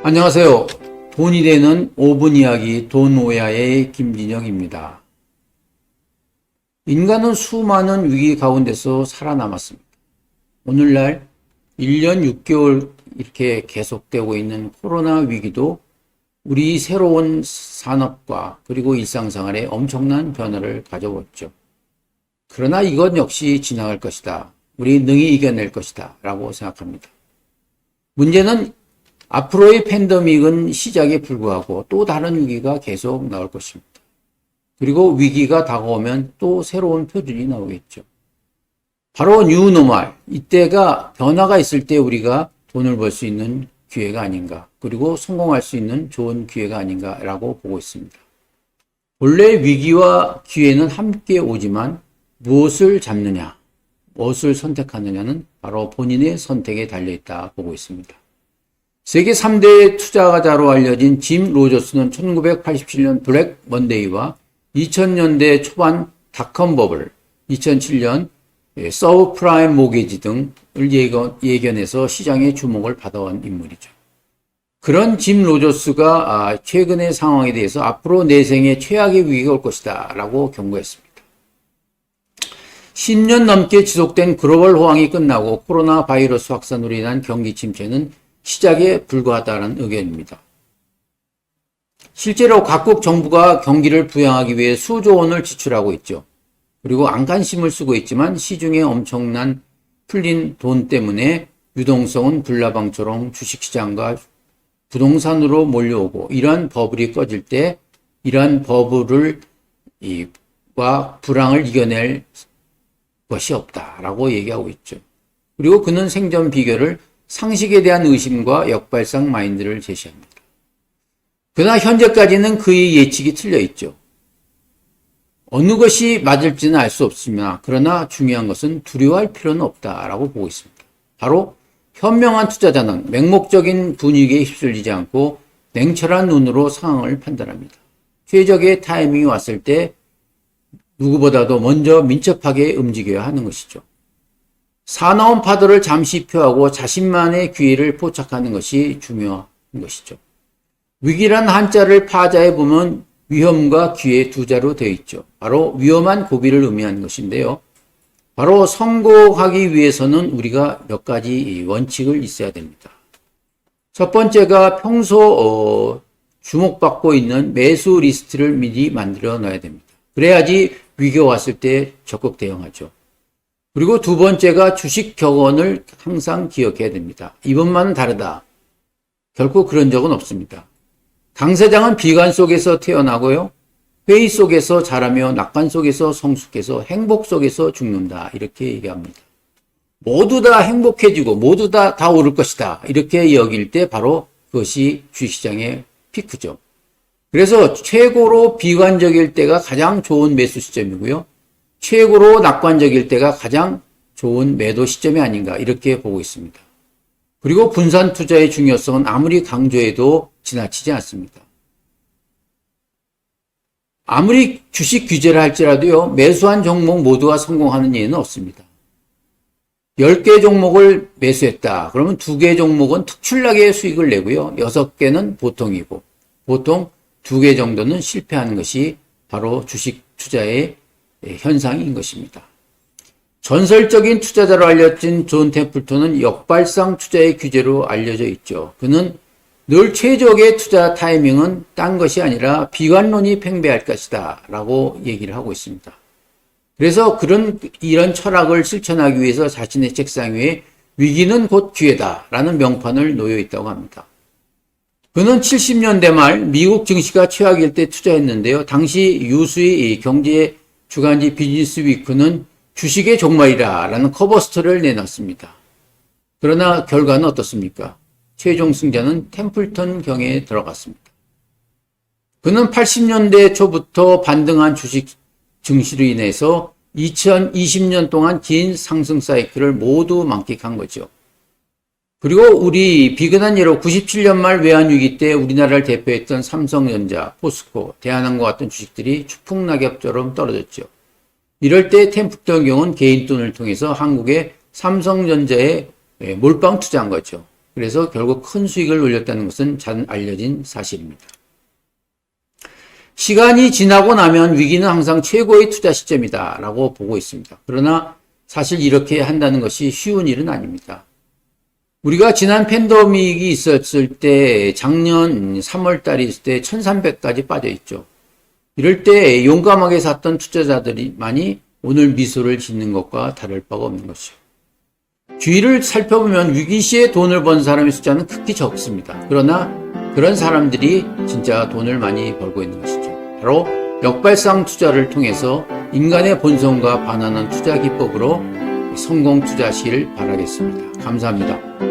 안녕하세요. 돈이 되는 5분 이야기 돈오야의 김진영입니다. 인간은 수많은 위기 가운데서 살아남았습니다. 오늘날 1년 6개월 이렇게 계속되고 있는 코로나 위기도 우리 새로운 산업과 그리고 일상생활에 엄청난 변화를 가져왔죠. 그러나 이것 역시 지나갈 것이다. 우리 능히 이겨낼 것이다. 라고 생각합니다. 문제는 앞으로의 팬데믹은 시작에 불과하고 또 다른 위기가 계속 나올 것입니다. 그리고 위기가 다가오면 또 새로운 표준이 나오겠죠. 바로 뉴노멀, 이때가 변화가 있을 때 우리가 돈을 벌 수 있는 기회가 아닌가, 그리고 성공할 수 있는 좋은 기회가 아닌가라고 보고 있습니다. 본래 위기와 기회는 함께 오지만 무엇을 잡느냐, 무엇을 선택하느냐는 바로 본인의 선택에 달려있다 보고 있습니다. 세계 3대 투자가자로 알려진 짐 로저스는 1987년 블랙 먼데이와 2000년대 초반 닷컴 버블, 2007년 서브프라임 모게지 등을 예견해서 시장의 주목을 받아온 인물이죠. 그런 짐 로저스가 최근의 상황에 대해서 앞으로 내 생에 최악의 위기가 올 것이다 라고 경고했습니다. 10년 넘게 지속된 글로벌 호황이 끝나고 코로나 바이러스 확산으로 인한 경기 침체는 시작에 불과하다는 의견입니다. 실제로 각국 정부가 경기를 부양하기 위해 수조 원을 지출하고 있죠. 그리고 안간힘을 쓰고 있지만 시중에 엄청난 풀린 돈 때문에 유동성은 불나방처럼 주식시장과 부동산으로 몰려오고 이러한 버블이 꺼질 때 이러한 버블과 불황을 이겨낼 것이 없다라고 얘기하고 있죠. 그리고 그는 생전 비결을 상식에 대한 의심과 역발상 마인드를 제시합니다. 그러나 현재까지는 그의 예측이 틀려 있죠. 어느 것이 맞을지는 알 수 없으나 그러나 중요한 것은 두려워할 필요는 없다라고 보고 있습니다. 바로 현명한 투자자는 맹목적인 분위기에 휩쓸리지 않고 냉철한 눈으로 상황을 판단합니다. 최적의 타이밍이 왔을 때 누구보다도 먼저 민첩하게 움직여야 하는 것이죠. 사나운 파도를 잠시 표하고 자신만의 기회를 포착하는 것이 중요한 것이죠. 위기란 한자를 파자해 보면 위험과 기회 두 자로 되어 있죠. 바로 위험한 고비를 의미하는 것인데요. 바로 성공하기 위해서는 우리가 몇 가지 원칙을 있어야 됩니다. 첫 번째가 평소 주목받고 있는 매수 리스트를 미리 만들어 놔야 됩니다. 그래야지 위기가 왔을 때 적극 대응하죠. 그리고 두 번째가 주식 격언을 항상 기억해야 됩니다. 이번만은 다르다. 결코 그런 적은 없습니다. 강사장은 비관 속에서 태어나고요. 회의 속에서 자라며 낙관 속에서 성숙해서 행복 속에서 죽는다. 이렇게 얘기합니다. 모두 다 행복해지고 모두 다 오를 것이다. 이렇게 여길 때 바로 그것이 주식시장의 피크죠. 그래서 최고로 비관적일 때가 가장 좋은 매수 시점이고요. 최고로 낙관적일 때가 가장 좋은 매도 시점이 아닌가 이렇게 보고 있습니다. 그리고 분산 투자의 중요성은 아무리 강조해도 지나치지 않습니다. 아무리 주식 규제를 할지라도요. 매수한 종목 모두가 성공하는 예는 없습니다. 10개 종목을 매수했다. 그러면 2개 종목은 특출나게 수익을 내고요. 6개는 보통이고 보통 2개 정도는 실패하는 것이 바로 주식 투자의 현상인 것입니다. 전설적인 투자자로 알려진 존 템플턴은 역발상 투자의 규제로 알려져 있죠. 그는 늘 최적의 투자 타이밍은 딴 것이 아니라 비관론이 팽배할 것이다 라고 얘기를 하고 있습니다. 그래서 이런 철학을 실천하기 위해서 자신의 책상 위에 위기는 곧 기회다 라는 명판을 놓여 있다고 합니다. 그는 70년대 말 미국 증시가 최악일 때 투자했는데요. 당시 유수의 경제 주간지 비즈니스 위크는 주식의 종말이라 라는 커버 스토리를 내놨습니다. 그러나 결과는 어떻습니까? 최종 승자는 템플턴 경에 들어갔습니다. 그는 80년대 초부터 반등한 주식 증시로 인해서 2020년 동안 긴 상승 사이클을 모두 만끽한 거죠. 그리고 우리 비근한 예로 97년 말 외환위기 때 우리나라를 대표했던 삼성전자, 포스코, 대한항공 같은 주식들이 추풍낙엽처럼 떨어졌죠. 이럴 때 템플턴 경은 개인 돈을 통해서 한국의 삼성전자에 몰빵 투자한 거죠. 그래서 결국 큰 수익을 올렸다는 것은 잘 알려진 사실입니다. 시간이 지나고 나면 위기는 항상 최고의 투자 시점이다 라고 보고 있습니다. 그러나 사실 이렇게 한다는 것이 쉬운 일은 아닙니다. 우리가 지난 팬데믹이 있었을 때 작년 3월 달이 있을 때 1300까지 빠져 있죠. 이럴 때 용감하게 샀던 투자자들이 많이 오늘 미소를 짓는 것과 다를 바가 없는 것이죠. 주위를 살펴보면 위기 시에 돈을 번 사람의 숫자는 극히 적습니다. 그러나 그런 사람들이 진짜 돈을 많이 벌고 있는 것이죠. 바로 역발상 투자를 통해서 인간의 본성과 반환한 투자 기법으로 성공 투자하시길 바라겠습니다. 감사합니다.